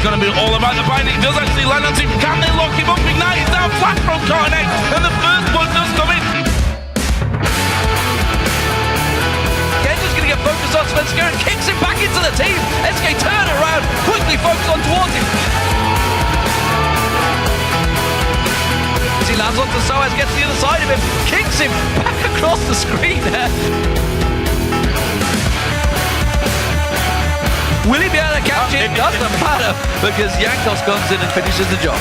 going to be all about the binding. Does actually land on him. Can they lock him up? Ignite is down flat from Cornet, and the first one does come in. Genji's going to get focused on Svenska and kicks him back into the team. SK turn around, quickly focus on towards him. As he lands onto Soaz, gets to the other side of him, kicks him back across the screen there. Will he be able to catch it? Doesn't matter, because Jankos comes in and finishes the job.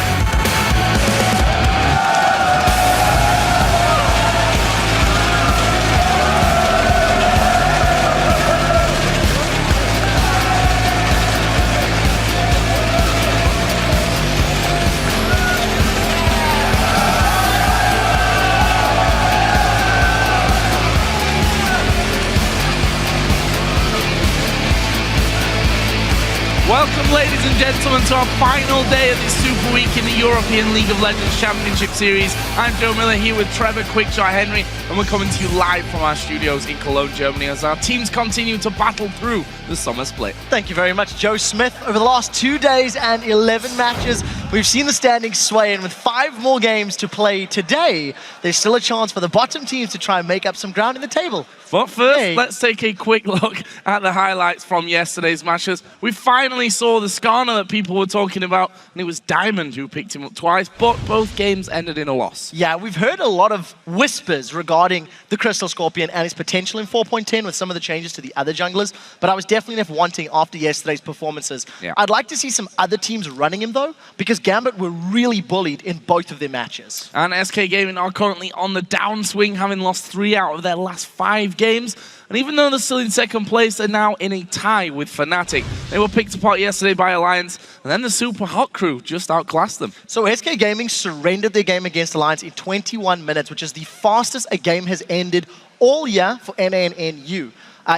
Welcome, ladies and gentlemen, to our final day of this Super Week in the European League of Legends Championship Series. I'm Joe Miller here with Trevor Quickshot Henry, and we're coming to you live from our studios in Cologne, Germany, as our teams continue to battle through the summer split. Thank you very much, Joe Smith. Over the last 2 days and 11 matches, we've seen the standings sway, and with 5 more games to play today, there's still a chance for the bottom teams to try and make up some ground in the table. But first, let's take a quick look at the highlights from yesterday's matches. We finally saw the Skarner that people were talking about, and it was Diamond who picked him up twice, but both games ended in a loss. Yeah, we've heard a lot of whispers regarding the Crystal Scorpion and its potential in 4.10 with some of the changes to the other junglers, but I was definitely left wanting after yesterday's performances. Yeah. I'd like to see some other teams running him, though, because Gambit were really bullied in both of their matches. And SK Gaming are currently on the downswing, having lost 3 out of their last 5 games. And even though they're still in second place, they're now in a tie with Fnatic. They were picked apart yesterday by Alliance, and then the Super Hot crew just outclassed them. So SK Gaming surrendered their game against Alliance in 21 minutes, which is the fastest a game has ended all year for NA and NU.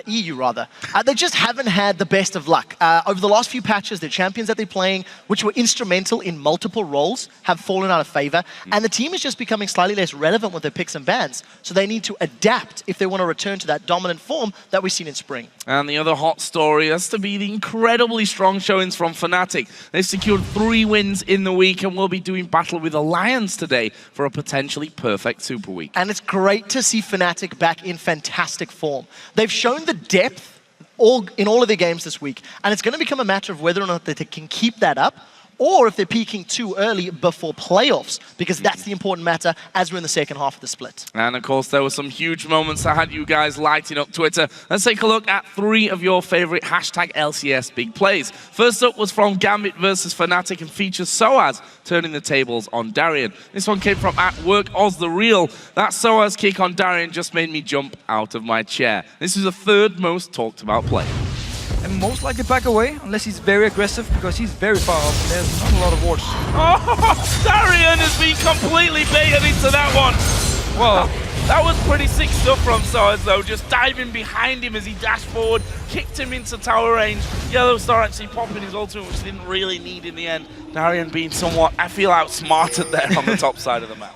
EU rather. They just haven't had the best of luck. Over the last few patches, the champions that they're playing, which were instrumental in multiple roles, have fallen out of favor, and the team is just becoming slightly less relevant with their picks and bans, so they need to adapt if they want to return to that dominant form that we've seen in spring. And the other hot story has to be the incredibly strong showings from Fnatic. They've secured 3 wins in the week and will be doing battle with Alliance today for a potentially perfect Super Week. And it's great to see Fnatic back in fantastic form. They've shown the depth in all of their games this week, and it's going to become a matter of whether or not they can keep that up, or if they're peaking too early before playoffs, because that's the important matter as we're in the second half of the split. And of course, there were some huge moments that had you guys lighting up Twitter. Let's take a look at 3 of your favorite hashtag LCS big plays. First up was from Gambit versus Fnatic and features Soaz turning the tables on Darien. This one came from @WorkOzTheReal. That Soaz kick on Darien just made me jump out of my chair. This is the 3rd most talked about play. And most likely back away, unless he's very aggressive, because he's very far up and there's not a lot of wards. Oh, Darien has been completely baited into that one. Well, that was pretty sick stuff from Soaz though, just diving behind him as he dashed forward, kicked him into tower range. Yellow Star actually popping his ultimate, which didn't really need in the end. Darien being somewhat, I feel, outsmarted there on the top side of the map.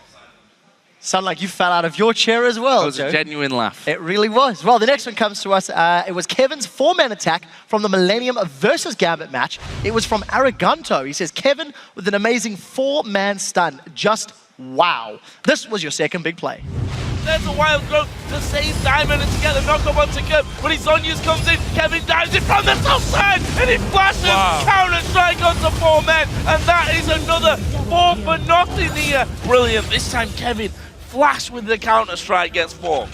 Sound like you fell out of your chair as well, It was Joe. a genuine laugh. It really was. Well, the next one comes to us. It was Kevin's 4-man attack from the Millennium versus Gambit match. It was from Araganto. He says, Kevin with an amazing 4-man stun. Just wow. This was your second big play. There's a wild growth to save Diamond and to get the knock-up onto Kev. When his Zonius comes in, Kevin dives in from the top side and he flashes counter-strike onto 4 men. And that is another 4 for nothing here. Brilliant. This time Kevin flash with the counter-strike gets 4.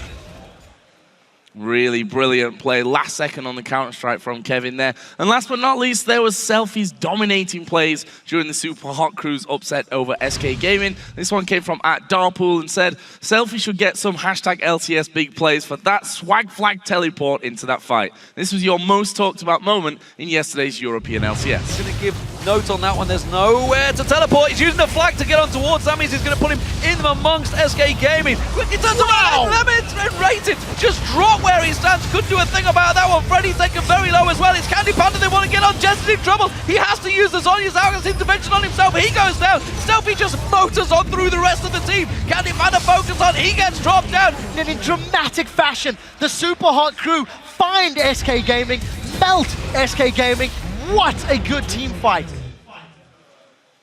Really brilliant play. Last second on the counter-strike from Kevin there. And last but not least, there was Selfie's dominating plays during the Super Hot Crew's upset over SK Gaming. This one came from @Darpool and said, Selfie should get some hashtag LCS big plays for that swag flag teleport into that fight. This was your most talked about moment in yesterday's European LCS. He's going to give note on that one. There's nowhere to teleport. He's using the flag to get on towards. That means he's going to put him in amongst SK Gaming. Quickly turns around. Lemons and rated. Just drop where he stands. Couldn't do a thing about that one. Freddy's taken very low as well. It's Candy Panda. They want to get on. Jesse's in trouble. He has to use the Zhonya's Argus intervention on himself. He goes down. Selfie just motors on through the rest of the team. Candy Panda focus on. He gets dropped down. And in dramatic fashion, the Super Hot Crew find SK Gaming, melt SK Gaming. What a good team fight.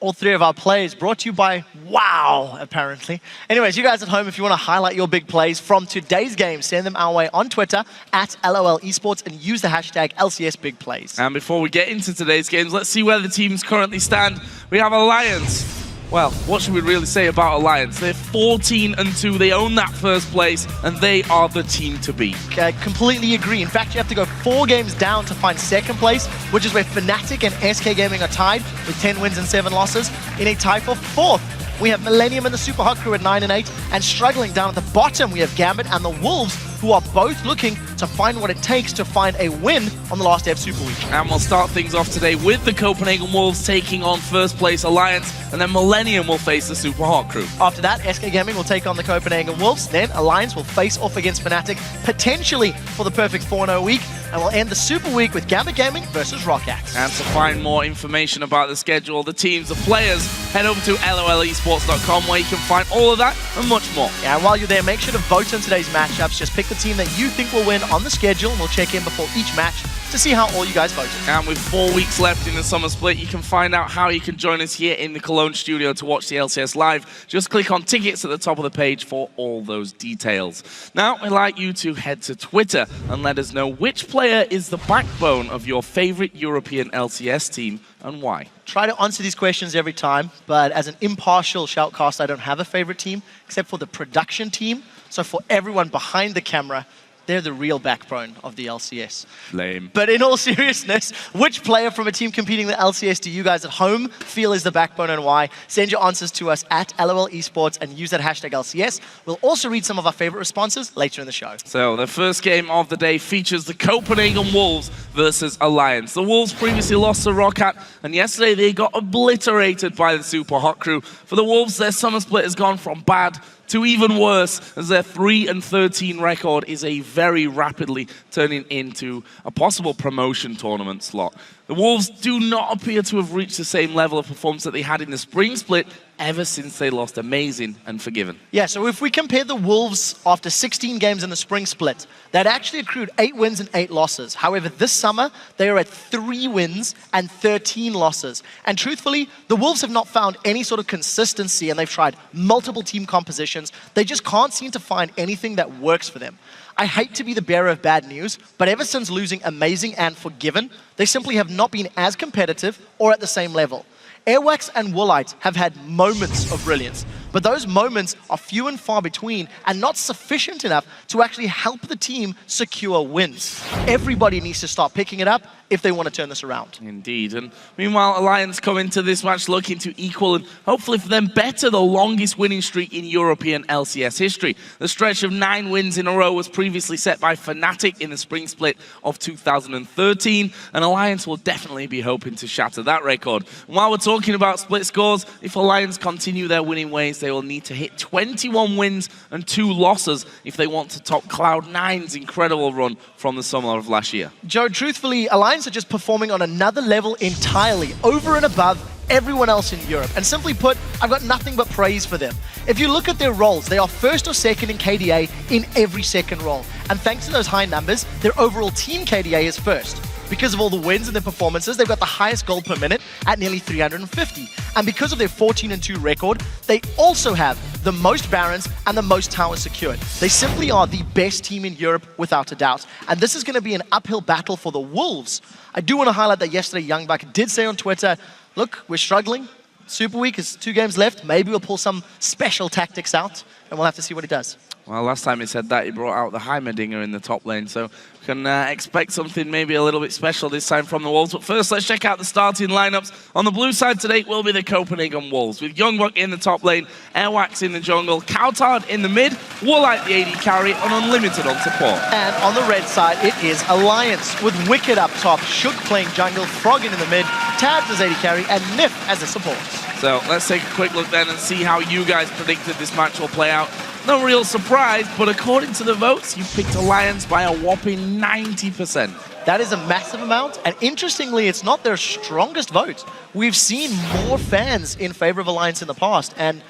All three of our plays brought to you by Wow, apparently. Anyways, you guys at home, if you want to highlight your big plays from today's game, send them our way on Twitter at LOL Esports and use the hashtag LCS Big Plays. And before we get into today's games, let's see where the teams currently stand. We have Alliance. Well, what should we really say about Alliance? They're 14-2. They own that first place, and they are the team to beat. Completely agree. In fact, you have to go 4 games down to find second place, which is where Fnatic and SK Gaming are tied with 10 wins and 7 losses. In a tie for 4th, we have Millennium and the Super Hot Crew at 9-8, and struggling down at the bottom, we have Gambit and the Wolves, who are both looking to find what it takes to find a win on the last day of Super Week. And we'll start things off today with the Copenhagen Wolves taking on first place Alliance, and then Millennium will face the Super Hot Crew. After that, SK Gaming will take on the Copenhagen Wolves, then Alliance will face off against Fnatic, potentially for the perfect 4-0 week, and we'll end the Super Week with Gambit Gaming versus Rockax. And to find more information about the schedule, the teams, the players, head over to lolesports.com where you can find all of that and much more. Yeah, and while you're there, make sure to vote on today's matchups. Just pick the team that you think will win on the schedule, and we'll check in before each match to see how all you guys voted. And with 4 weeks left in the summer split, you can find out how you can join us here in the Cologne studio to watch the LCS live. Just click on tickets at the top of the page for all those details. Now, I'd like you to head to Twitter and let us know which player is the backbone of your favorite European LCS team and why. Try to answer these questions every time, but as an impartial shoutcast, I don't have a favorite team except for the production team. So for everyone behind the camera, they're the real backbone of the LCS. Lame. But in all seriousness, which player from a team competing in the LCS do you guys at home feel is the backbone and why? Send your answers to us at LOL Esports and use that hashtag LCS. We'll also read some of our favorite responses later in the show. So the first game of the day features the Copenhagen Wolves versus Alliance. The Wolves previously lost to Rockat, and yesterday they got obliterated by the Super Hot Crew. For the Wolves, their summer split has gone from bad to even worse, as their 3-13 record is a very rapidly turning into a possible promotion tournament slot. The Wolves do not appear to have reached the same level of performance that they had in the spring split ever since they lost Amazing and Forgiven. Yeah, so if we compare the Wolves after 16 games in the spring split, they'd actually accrued 8 wins and 8 losses. However, this summer, they are at 3 wins and 13 losses. And truthfully, the Wolves have not found any sort of consistency, and they've tried multiple team compositions. They just can't seem to find anything that works for them. I hate to be the bearer of bad news, but ever since losing Amazing and Forgiven, they simply have not been as competitive or at the same level. Airwax and Woolite have had moments of brilliance, but those moments are few and far between and not sufficient enough to actually help the team secure wins. Everybody needs to start picking it up if they want to turn this around. Indeed. And meanwhile, Alliance come into this match looking to equal and hopefully for them better the longest winning streak in European LCS history. The stretch of 9 wins in a row was previously set by Fnatic in the spring split of 2013, and Alliance will definitely be hoping to shatter that record. And while we're talking about split scores, if Alliance continue their winning ways, they will need to hit 21 wins and 2 losses if they want to top Cloud9's incredible run from the summer of last year. Joe, truthfully, Alliance are just performing on another level entirely, over and above everyone else in Europe. And simply put, I've got nothing but praise for them. If you look at their roles, they are first or second in KDA in every second role. And thanks to those high numbers, their overall team KDA is first. Because of all the wins and their performances, they've got the highest gold per minute at nearly 350. And because of their 14-2 record, they also have the most Barons and the most towers secured. They simply are the best team in Europe without a doubt. And this is going to be an uphill battle for the Wolves. I do want to highlight that yesterday Youngbuck did say on Twitter, look, we're struggling. Super Week is 2 games left. Maybe we'll pull some special tactics out, and we'll have to see what he does. Well, last time he said that, he brought out the Heimerdinger in the top lane, so we can expect something maybe a little bit special this time from the Wolves. But first, let's check out the starting lineups. On the blue side today will be the Copenhagen Wolves, with Youngbuck in the top lane, Airwax in the jungle, Coutard in the mid, Woolite the AD carry, and Unlimited on support. And on the red side, it is Alliance, with Wicked up top, Shook playing jungle, Froggen in the mid, Tabs as AD carry, and Nif as a support. So let's take a quick look then and see how you guys predicted this match will play out. No real surprise, but according to the votes, you picked Alliance by a whopping 90%. That is a massive amount, and interestingly, it's not their strongest vote. We've seen more fans in favor of Alliance in the past, and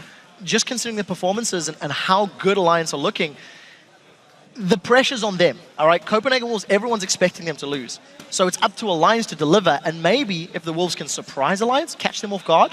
just considering their performances and how good Alliance are looking, the pressure's on them, all right? Copenhagen Wolves, everyone's expecting them to lose. So it's up to Alliance to deliver, and maybe if the Wolves can surprise Alliance, catch them off guard,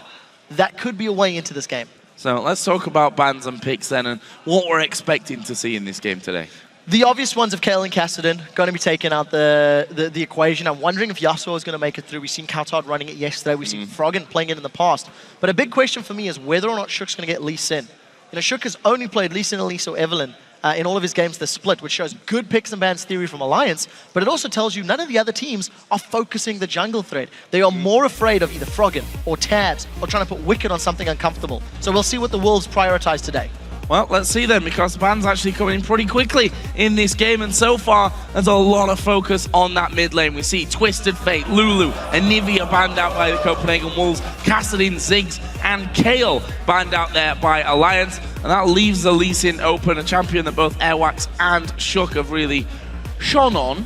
that could be a way into this game. So let's talk about bans and picks then, and what we're expecting to see in this game today. The obvious ones of Kale and Kassadin going to be taking out the equation. I'm wondering if Yasuo is going to make it through. We've seen Kautard running it yesterday. We've seen Froggen playing it in the past. But a big question for me is whether or not Shook's going to get Lee Sin. You know, Shook has only played Lee Sin, Elise, or Evelyn in all of his games this split, which shows good picks and bans theory from Alliance, but it also tells you none of the other teams are focusing the jungle threat. They are more afraid of either Froggen or Tabs or trying to put Wicked on something uncomfortable. So we'll see what the Wolves prioritize today. Well, let's see then, because the ban's actually coming in pretty quickly in this game, and so far, there's a lot of focus on that mid lane. We see Twisted Fate, Lulu, and Nivea banned out by the Copenhagen Wolves, Kassadin, Ziggs, and Kale banned out there by Alliance, and that leaves the Lee Sin open, a champion that both Airwax and Shook have really shone on.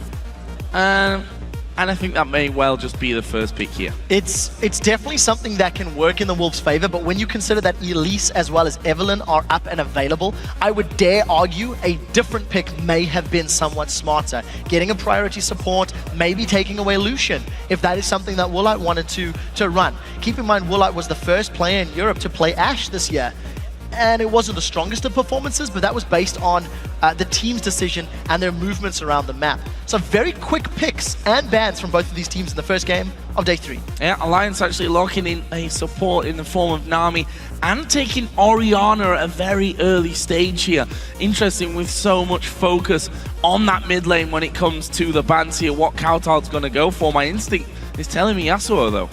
And I think that may well just be the first pick here. It's definitely something that can work in the Wolves' favor, but when you consider that Elise as well as Evelyn are up and available, I would dare argue a different pick may have been somewhat smarter. Getting a priority support, maybe taking away Lucian, if that is something that Woolite wanted to run. Keep in mind, Woolite was the first player in Europe to play Ashe this year. And it wasn't the strongest of performances, but that was based on the team's decision and their movements around the map. So very quick picks and bans from both of these teams in the first game of day 3. Yeah, Alliance actually locking in a support in the form of Nami and taking Orianna at a very early stage here. Interesting, with so much focus on that mid lane when it comes to the bans here, what Kautard's going to go for. My instinct is telling me Yasuo, though.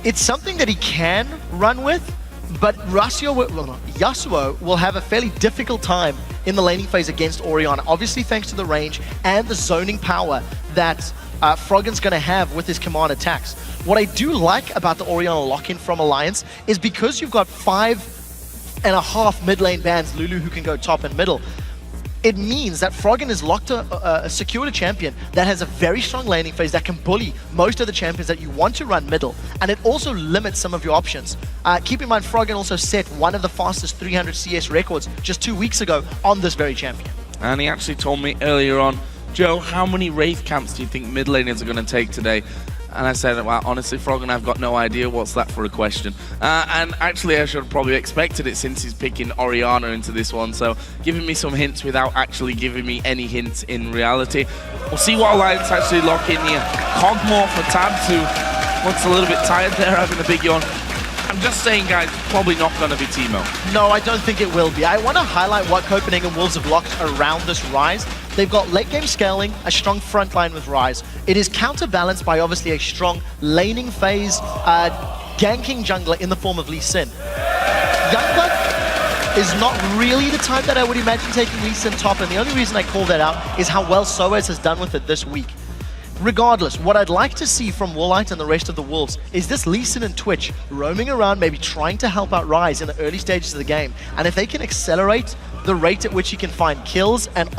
It's something that he can run with, but Yasuo will have a fairly difficult time in the laning phase against Orianna, obviously thanks to the range and the zoning power that Froggen's going to have with his command attacks. What I do like about the Orianna lock-in from Alliance is because you've got 5.5 mid lane bans, Lulu who can go top and middle, it means that Froggen is secured a champion that has a very strong laning phase that can bully most of the champions that you want to run middle, and it also limits some of your options. Keep in mind, Froggen also set one of the fastest 300 CS records just 2 weeks ago on this very champion. And he actually told me earlier on, Joe, how many Wraith camps do you think mid laners are going to take today? And I said, well, honestly, Froggen, I've got no idea. What's that for a question? And actually, I should have probably expected it since he's picking Orianna into this one. So giving me some hints without actually giving me any hints in reality. We'll see what Alliance actually lock in here. Cogmore for Tabs, who looks a little bit tired there, having a big yawn. I'm just saying, guys, probably not going to be Teemo. No, I don't think it will be. I want to highlight what Copenhagen Wolves have locked around this Ryze. They've got late game scaling, a strong front line with Ryze. It is counterbalanced by obviously a strong laning phase, ganking jungler in the form of Lee Sin. Youngblood is not really the type that I would imagine taking Lee Sin top, and the only reason I call that out is how well Soaz has done with it this week. Regardless, what I'd like to see from Woolite and the rest of the Wolves is this Lee Sin and Twitch roaming around, maybe trying to help out Ryze in the early stages of the game. And if they can accelerate the rate at which he can find kills and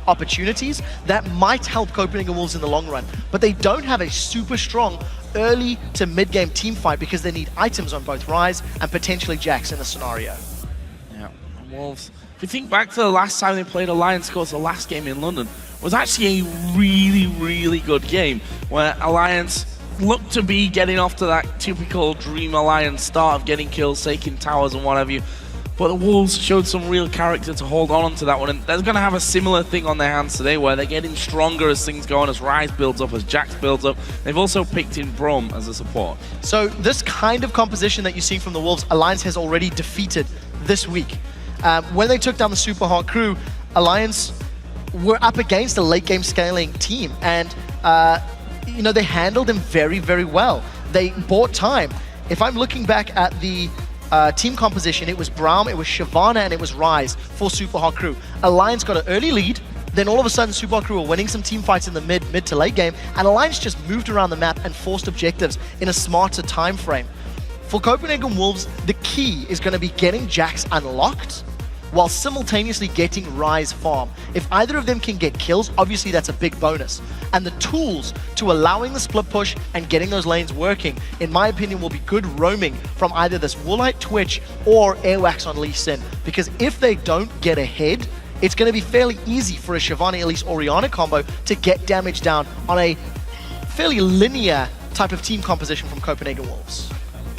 opportunities, that might help Copenhagen Wolves in the long run. But they don't have a super strong early to mid-game team fight because they need items on both Ryze and potentially Jax in the scenario. Yeah, and Wolves, if you think back to the last time they played Alliance, of course, the last game in London, was actually a really, really good game where Alliance looked to be getting off to that typical Dream Alliance start of getting kills, taking towers and what have you. But the Wolves showed some real character to hold on to that one, and they're going to have a similar thing on their hands today where they're getting stronger as things go on, as Ryze builds up, as Jax builds up. They've also picked in Brom as a support. So this kind of composition that you're seeing from the Wolves, Alliance has already defeated this week. When they took down the Super Hard crew, Alliance were up against a late game scaling team, and you know, they handled them very, very well. They bought time. If I'm looking back at the team composition, it was Braum, it was Shyvana, and it was Ryze for Super Hard crew. Alliance got an early lead, then all of a sudden Super Hard crew were winning some team fights in the mid to late game, and Alliance just moved around the map and forced objectives in a smarter time frame. For Copenhagen Wolves, the key is going to be getting Jax unlocked while simultaneously getting Ryze farm. If either of them can get kills, obviously that's a big bonus. And the tools to allowing the split push and getting those lanes working, in my opinion, will be good roaming from either this Woolite Twitch or Airwax on Lee Sin. Because if they don't get ahead, it's going to be fairly easy for a Shyvana Elise Orianna combo to get damage down on a fairly linear type of team composition from Copenhagen Wolves.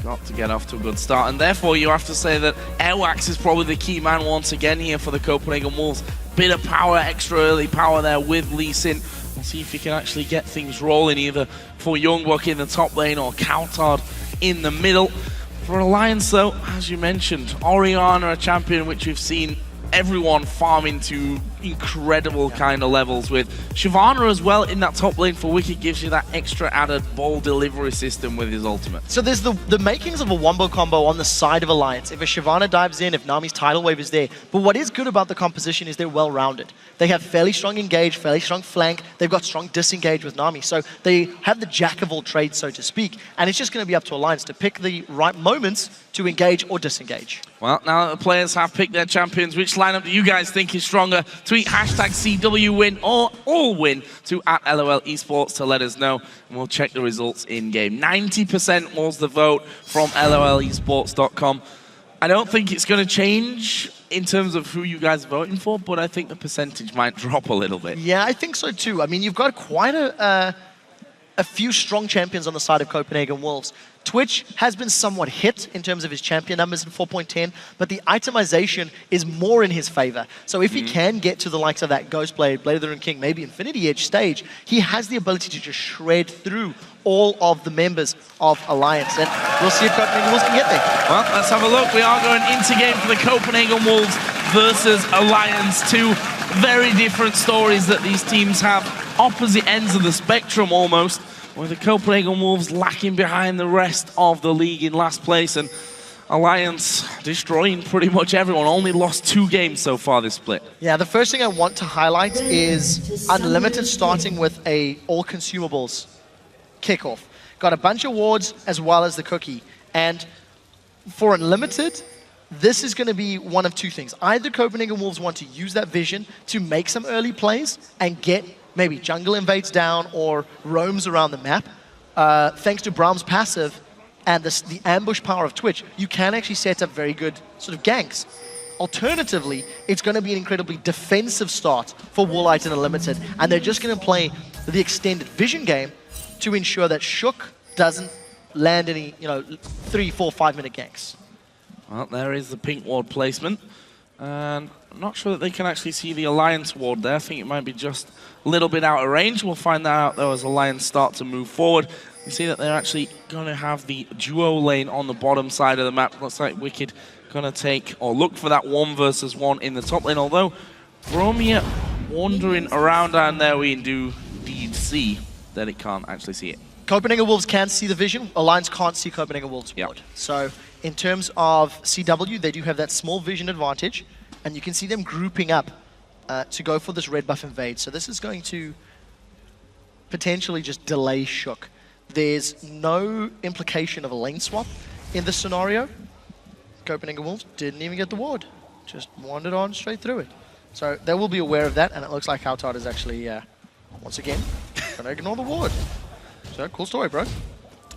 got to get off to a good start, and therefore you have to say that Airwax is probably the key man once again here for the Copenhagen Wolves. Bit of power, extra early power there with Lee Sin. We'll see if he can actually get things rolling either for Youngbuck in the top lane or Coutard in the middle. For Alliance though, as you mentioned, Orianna, a champion which we've seen everyone farming to incredible kind of levels with. Shyvana as well in that top lane for Wicked gives you that extra added ball delivery system with his ultimate. So there's the makings of a wombo combo on the side of Alliance. If a Shyvana dives in, if Nami's tidal wave is there. But what is good about the composition is they're well-rounded. They have fairly strong engage, fairly strong flank. They've got strong disengage with Nami. So they have the jack of all trades, so to speak. And it's just going to be up to Alliance to pick the right moments to engage or disengage. Well, now that the players have picked their champions, which lineup do you guys think is stronger? Tweet hashtag CWWin or AllWin to @LOL Esports to let us know, and we'll check the results in-game. 90% was the vote from LOLesports.com. I don't think it's going to change in terms of who you guys are voting for, but I think the percentage might drop a little bit. Yeah, I think so too. I mean, you've got quite a few strong champions on the side of Copenhagen Wolves. Twitch has been somewhat hit in terms of his champion numbers in 4.10, but the itemization is more in his favor. So if he can get to the likes of that Ghostblade, Blade of the Rune King, maybe Infinity Edge stage, he has the ability to just shred through all of the members of Alliance. And we'll see if Copenhagen Wolves can get there. Well, let's have a look. We are going into game for the Copenhagen Wolves versus Alliance. Two very different stories that these teams have. Opposite ends of the spectrum almost, with the Copenhagen Wolves lacking behind the rest of the league in last place, and Alliance destroying pretty much everyone. Only lost 2 games so far this split. Yeah, the first thing I want to highlight is Unlimited starting with a all consumables kickoff. Got a bunch of wards as well as the cookie. And for Unlimited, this is going to be one of 2 things. Either Copenhagen Wolves want to use that vision to make some early plays and get maybe jungle invades down or roams around the map. Thanks to Braum's passive and the ambush power of Twitch, you can actually set up very good sort of ganks. Alternatively, it's going to be an incredibly defensive start for Woolite and Unlimited, and they're just going to play the extended vision game to ensure that Shook doesn't land any, 3, 4, 5 minute ganks. Well, there is the pink ward placement, and I'm not sure that they can actually see the Alliance ward there. I think it might be just a little bit out of range. We'll find that out though as Alliance start to move forward. You see that they're actually going to have the duo lane on the bottom side of the map. Looks like Wicked going to take or look for that 1 versus 1 in the top lane. Although Bromia wandering around down there, we do indeed see that it can't actually see it. Copenhagen Wolves can see the vision. Alliance can't see Copenhagen Wolves ward. So in terms of CW, they do have that small vision advantage, and you can see them grouping up to go for this red buff invade. So this is going to potentially just delay Shook. There's no implication of a lane swap in this scenario. Copenhagen Wolves didn't even get the ward. Just wandered on straight through it. So they will be aware of that, and it looks like Coutard is actually, once again, going to ignore the ward. So, cool story, bro.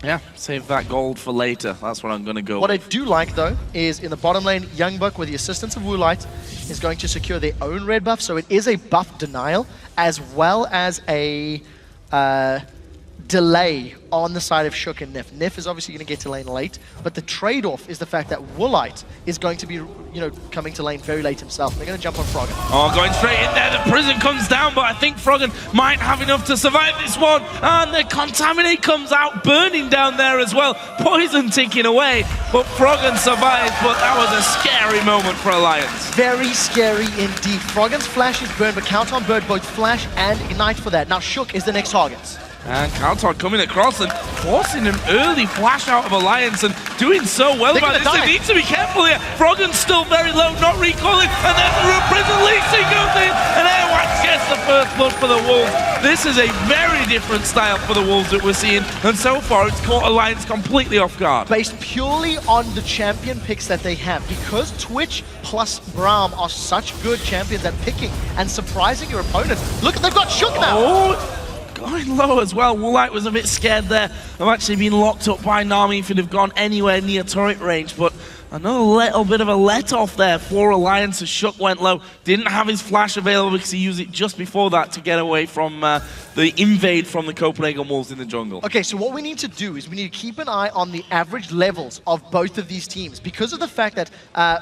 Yeah, save that gold for later. That's what I'm going to go What with. I do like, though, is in the bottom lane, Youngbuck, with the assistance of Woolite, is going to secure their own red buff. So it is a buff denial, as well as a delay on the side of Shook and Nif. Nif is obviously going to get to lane late, but the trade-off is the fact that Woolite is going to be, coming to lane very late himself. And they're going to jump on Froggen. Oh, going straight in there. The prison comes down, but I think Froggen might have enough to survive this one. And the Contaminate comes out, burning down there as well. Poison ticking away, but Froggen survives. But that was a scary moment for Alliance. Very scary indeed. Froggen's flash is burned, but Countdown burned both flash and ignite for that. Now Shook is the next target. And Coutard coming across and forcing an early flash out of Alliance and doing so well about this. They need to be careful here. Froggen's still very low, not recalling. And then the Root Prison Leasing goes in. And Airwax gets the first blood for the Wolves. This is a very different style for the Wolves that we're seeing. And so far, it's caught Alliance completely off guard. Based purely on the champion picks that they have. Because Twitch plus Braum are such good champions at picking and surprising your opponents. Look, they've got Shook now. Oh. Going low as well. Woolite was a bit scared there of actually being locked up by Nami if he'd have gone anywhere near turret range, but Another little bit of a let-off there for Alliance as Shook went low. Didn't have his flash available because he used it just before that to get away from the invade from the Copenhagen Wolves in the jungle. Okay, so what we need to do is we need to keep an eye on the average levels of both of these teams. Because of the fact that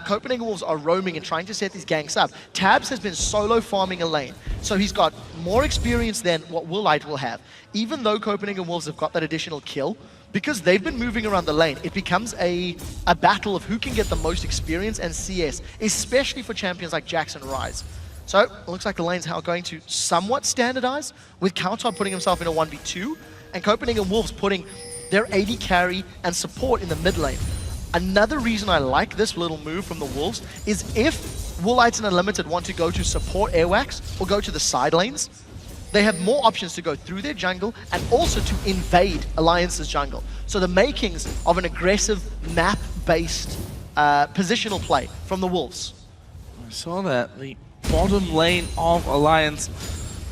Copenhagen Wolves are roaming and trying to set these ganks up, Tabs has been solo farming a lane. So he's got more experience than what Woolite will have. Even though Copenhagen Wolves have got that additional kill, because they've been moving around the lane, it becomes a battle of who can get the most experience and CS, especially for champions like Jax and Ryze. So it looks like the lanes are going to somewhat standardize, with Kautar putting himself in a 1v2, and Copenhagen Wolves putting their AD carry and support in the mid lane. Another reason I like this little move from the Wolves is if Woolites and Unlimited want to go to support Airwax or go to the side lanes, they have more options to go through their jungle and also to invade Alliance's jungle. So the makings of an aggressive map-based positional play from the Wolves. I saw that. The bottom lane of Alliance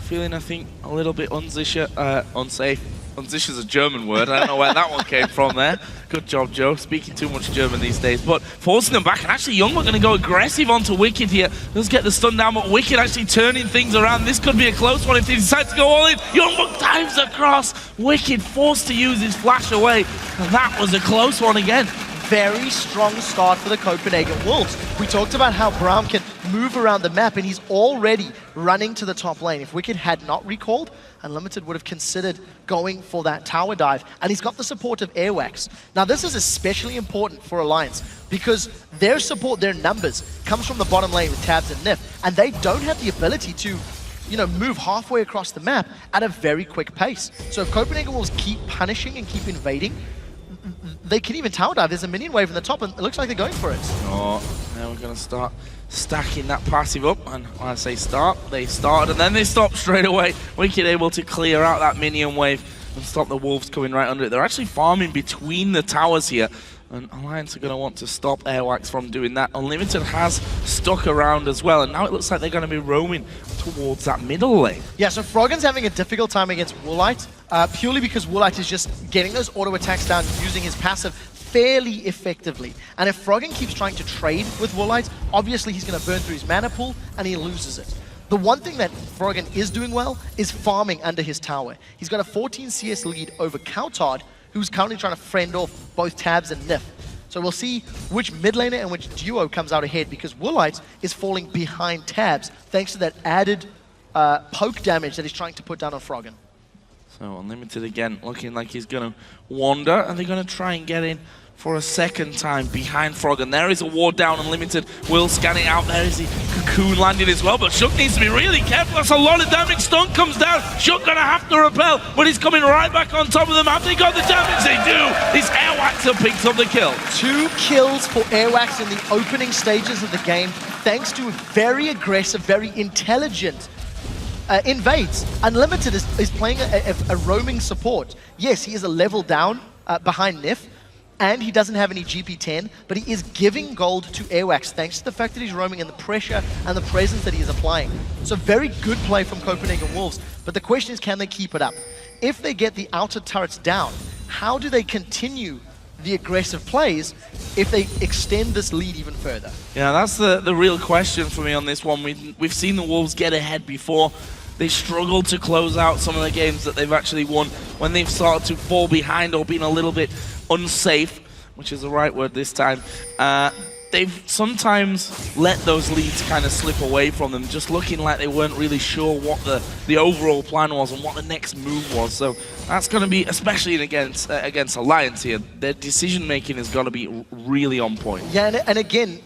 feeling, I think, a little bit unsafe. Unsicher is a German word. I don't know where that one came from there. Good job, Joe. Speaking too much German these days. But forcing them back. And actually, Youngbuck going to go aggressive onto Wicked here. Does get the stun down, but Wicked actually turning things around. This could be a close one if they decide to go all in. Youngbuck dives across. Wicked forced to use his flash away. And that was a close one again. Very strong start for the Copenhagen Wolves. We talked about how Braum can move around the map, and he's already running to the top lane. If Wicked had not recalled, Unlimited would have considered going for that tower dive, and he's got the support of Airwax. Now this is especially important for Alliance because their support, their numbers, comes from the bottom lane with Tabs and Nif, and they don't have the ability to move halfway across the map at a very quick pace. So if Copenhagen Wolves keep punishing and keep invading, they can even tower dive. There's a minion wave in the top, and it looks like they're going for it. Oh, now we're going to start stacking that passive up. And when I say start, they started, and then they stopped straight away. Wicked able to clear out that minion wave and stop the Wolves coming right under it. They're actually farming between the towers here. And Alliance are going to want to stop Airwax from doing that. Unlimited has stuck around as well, and now it looks like they're going to be roaming towards that middle lane. Yeah, so Froggen's having a difficult time against Woolite, purely because Woolite is just getting those auto attacks down using his passive fairly effectively. And if Froggen keeps trying to trade with Woolite, obviously he's going to burn through his mana pool and he loses it. The one thing that Froggen is doing well is farming under his tower. He's got a 14 CS lead over Kautar, who's currently trying to fend off both Tabs and Nif. So we'll see which mid laner and which duo comes out ahead, because Woolite is falling behind Tabs thanks to that added poke damage that he's trying to put down on Froggen. So Unlimited again looking like he's going to wander, and they're going to try and get in for a second time behind Froggen. There is a ward down. Unlimited will scan it out. There is the cocoon landing as well, but Shook needs to be really careful. That's a lot of damage. Stun comes down. Shook gonna have to repel, but he's coming right back on top of them. Have they got the damage? They do. This Airwaxer picks up the kill. 2 kills for Airwax in the opening stages of the game, thanks to very aggressive, very intelligent invades. Unlimited is playing a roaming support. Yes, he is a level down behind Nif, and he doesn't have any GP10, but he is giving gold to Airwax thanks to the fact that he's roaming and the pressure and the presence that he is applying. So very good play from Copenhagen Wolves, but the question is, can they keep it up? If they get the outer turrets down, how do they continue the aggressive plays if they extend this lead even further? Yeah, that's the real question for me on this one. We've seen the Wolves get ahead before. They struggled to close out some of the games that they've actually won when they've started to fall behind or been a little bit unsafe, which is the right word this time. They've sometimes let those leads kind of slip away from them, just looking like they weren't really sure what the overall plan was and what the next move was. So that's going to be, especially against Alliance here, their decision making has got to be really on point. Yeah, and again,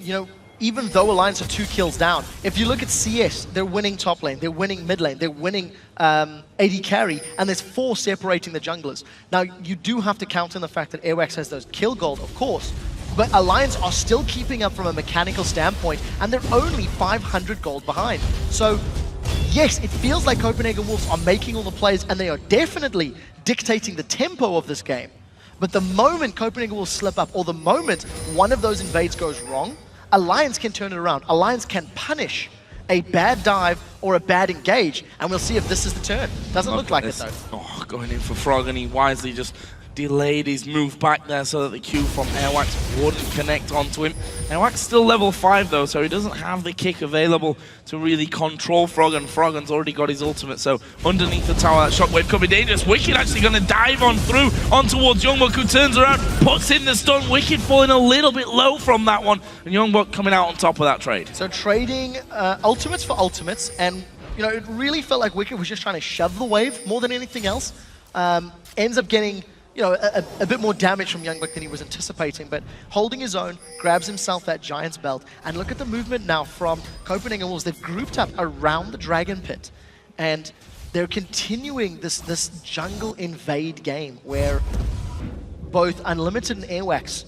even though Alliance are 2 kills down, if you look at CS, they're winning top lane, they're winning mid lane, they're winning AD carry, and there's 4 separating the junglers. Now, you do have to count on the fact that Airwax has those kill gold, of course, but Alliance are still keeping up from a mechanical standpoint, and they're only 500 gold behind. So, yes, it feels like Copenhagen Wolves are making all the plays, and they are definitely dictating the tempo of this game. But the moment Copenhagen Wolves slip up, or the moment one of those invades goes wrong, Alliance can turn it around. Alliance can punish a bad dive or a bad engage, and we'll see if this is the turn. Doesn't look like it, though. Oh, going in for Frog, and he wisely just delayed his move back there so that the Q from Airwax wouldn't connect onto him. Airwax still level 5 though, so he doesn't have the kick available to really control Froggen. Froggen's already got his ultimate, so underneath the tower, that shockwave could be dangerous. Wicked actually going to dive on through on towards Youngbuck, who turns around, puts in the stun. Wicked falling a little bit low from that one, and Youngbuck coming out on top of that trade. So trading ultimates for ultimates, and you know, it really felt like Wicked was just trying to shove the wave more than anything else. Ends up getting, you know, a bit more damage from Youngbuck than he was anticipating, but holding his own, grabs himself that Giant's Belt. And look at the movement now from Copenhagen Wolves. They've grouped up around the Dragon Pit, and they're continuing this jungle invade game where both Unlimited and Airwax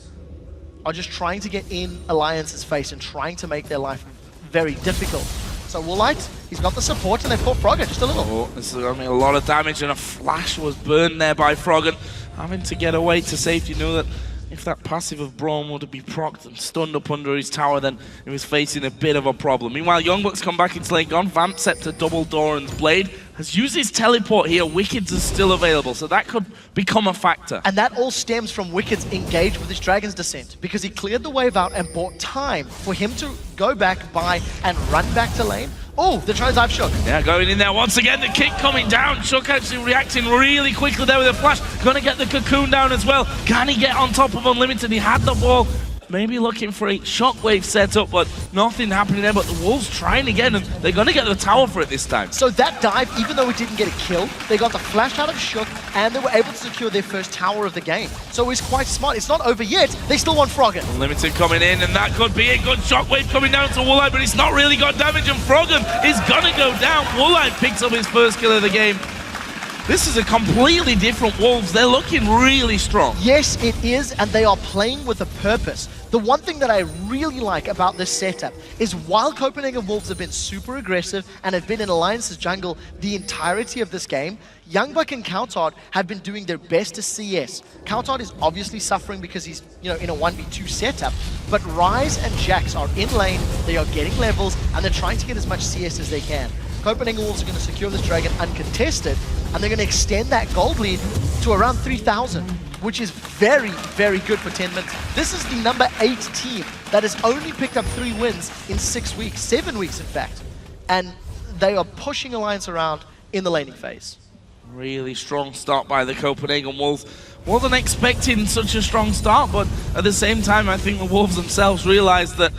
are just trying to get in Alliance's face and trying to make their life very difficult. So Woolite, he's got the support, and they've caught Froggen just a little. Oh, this is going to be a lot of damage, and a flash was burned there by Froggen. Having to get away to safety, knew that if that passive of Braum would be procced and stunned up under his tower, then he was facing a bit of a problem. Meanwhile, Youngbuck's come back into lane, gone Vamp Scepter, double Doran's Blade, has used his teleport here. Wicked's is still available, so that could become a factor. And that all stems from Wicked's engage with his Dragon's Descent, because he cleared the wave out and bought time for him to go back, buy, and run back to lane. Oh, they're trying to dive Shook. Yeah, going in there once again, the kick coming down. Shook actually reacting really quickly there with a flash. Gonna get the cocoon down as well. Can he get on top of Unlimited? He had the ball. Maybe looking for a shockwave setup, but nothing happening there. But the Wolves trying again, and they're going to get the tower for it this time. So that dive, even though it didn't get a kill, they got the flash out of Shook, and they were able to secure their first tower of the game. So it's quite smart. It's not over yet. They still want Froggen. Unlimited coming in, and that could be a good shockwave coming down to Woolite, but it's not really got damage, and Froggen is going to go down. Woolite picks up his first kill of the game. This is a completely different Wolves. They're looking really strong. Yes, it is, and they are playing with a purpose. The one thing that I really like about this setup is while Copenhagen Wolves have been super aggressive and have been in Alliance's jungle the entirety of this game, Youngbuck and Coutard have been doing their best to CS. Coutard is obviously suffering because he's, you know, in a 1v2 setup, but Ryze and Jax are in lane, they are getting levels, and they're trying to get as much CS as they can. Copenhagen Wolves are going to secure this Dragon uncontested, and they're going to extend that gold lead to around 3,000, which is very, very good for 10 minutes. This is the number 8 team that has only picked up 3 wins in 6 weeks, 7 weeks in fact, and they are pushing Alliance around in the laning phase. Really strong start by the Copenhagen Wolves. Wasn't expecting such a strong start, but at the same time, I think the Wolves themselves realized that,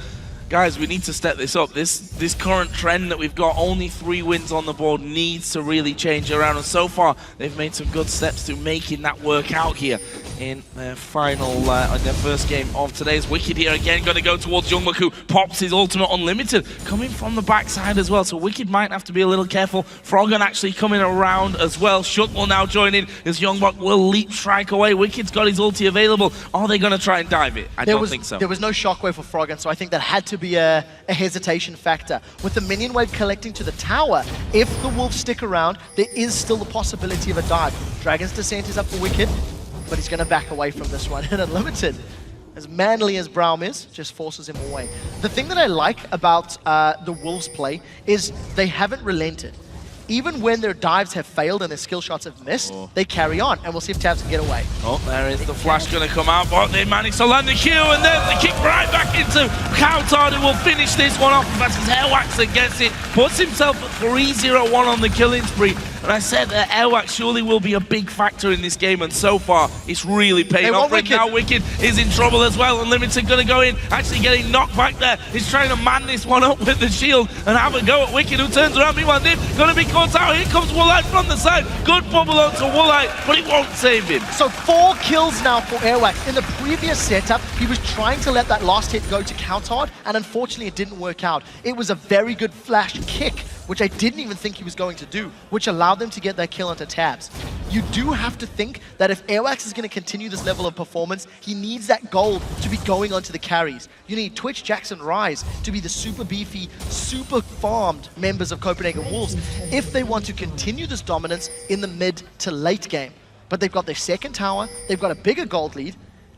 guys, we need to step this up. This current trend that we've got, only 3 wins on the board, needs to really change around. And so far, they've made some good steps to making that work out here in their final, in their first game of today's. Wicked here again, going to go towards Youngbuck, who pops his ultimate Unlimited, coming from the backside as well. So Wicked might have to be a little careful. Froggen actually coming around as well. Shook will now join in as Youngbuck will leap strike away. Wicked's got his ulti available. Are they going to try and dive it? I don't think so. There was no shockwave for Froggen, so I think that had to be a hesitation factor. With the minion wave collecting to the tower, if the Wolves stick around, there is still the possibility of a dive. Dragon's Descent is up for Wicked, but he's going to back away from this one. And Unlimited, as manly as Braum is, just forces him away. The thing that I like about the Wolves' play is they haven't relented. Even when their dives have failed and their skill shots have missed, they carry on, and we'll see if Tabs can get away. Oh, there is the flash going to come out, but they managed to land the Q, and then the kick right back into Coutard, who will finish this one off. That's his Airwax that gets it, puts himself at 3-0-1 on the killing spree. And I said that Airwax surely will be a big factor in this game, and so far, it's really paying off. Right now, Wicked is in trouble as well. Unlimited going to go in, actually getting knocked back there. He's trying to man this one up with the shield and have a go at Wicked, who turns around. Meanwhile, Nib going to be caught out. Here comes Woolite from the side. Good bubble onto Woolite, but it won't save him. So 4 kills now for Airwax. In the previous setup, he was trying to let that last hit go to Coutard, and unfortunately, it didn't work out. It was a very good flash kick, which I didn't even think he was going to do, which allowed them to get that kill onto Tabs. You do have to think that if Airwax is going to continue this level of performance, he needs that gold to be going onto the carries. You need Twitch, Jax, and Ryze to be the super beefy, super farmed members of Copenhagen Wolves if they want to continue this dominance in the mid to late game. But they've got their second tower, they've got a bigger gold lead,